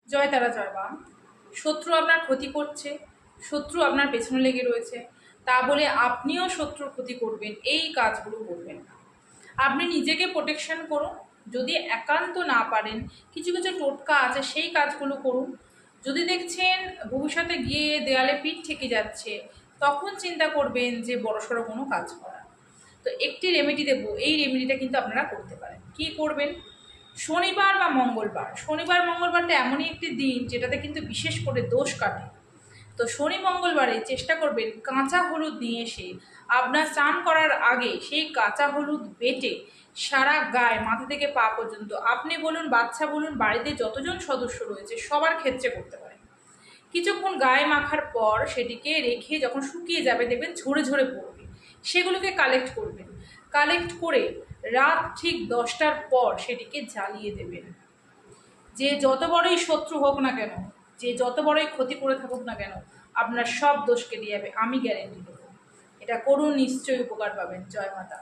জয় তারা জয় মা। শত্রু আপনার ক্ষতি করছে, শত্রু আপনার পেছনে লেগে রয়েছে, তা বলে আপনিও শত্রুর ক্ষতি করবেন এই কাজগুলো করবেন না। আপনি নিজেকে প্রোটেকশন করুন। যদি একান্ত না পারেন, কিছু কিছু টোটকা আছে, সেই কাজগুলো করুন। যদি দেখছেন ভবিষ্যতে গিয়ে দেয়ালে পিঠ ঠেকে যাচ্ছে, তখন চিন্তা করবেন যে বড়সড় কোনো কাজ করা। তো একটি রেমেডি দেবো, এই রেমেডিটা কিন্তু আপনারা করতে পারেন। কি করবেন? শনিবার বা মঙ্গলবার, শনিবার মঙ্গলবারটা এমনই একটি দিন যেটাতে কিন্তু বিশেষ করে দোষ কাটে। তো শনি মঙ্গলবারে চেষ্টা করবেন কাঁচা হলুদ নিয়ে এসে আপনার স্নান করার আগে সেই কাঁচা হলুদ বেটে সারা গায়ে মাথা থেকে পা পর্যন্ত, আপনি বলুন বাচ্চা বলুন বাড়িতে যতজন সদস্য রয়েছে সবার ক্ষেত্রে করতে পারেন। কিছুক্ষণ গায়ে মাখার পর সেটিকে রেখে যখন শুকিয়ে যাবে দেখবেন ঝরে ঝরে পড়বে, সেগুলোকে কালেক্ট করবেন। কালেক্ট করে রাত ঠিক 10টার পর সেটিকে জ্বালিয়ে দেবেন। যে যত বড়ই শত্রু হোক না কেন, যে যত বড়ই ক্ষতি করে থাকুক না কেন, আপনার সব দোষ কেটে যাবে, আমি গ্যারেন্টি দেবো। এটা করুন, নিশ্চয়ই উপকার পাবেন। জয় মাতা।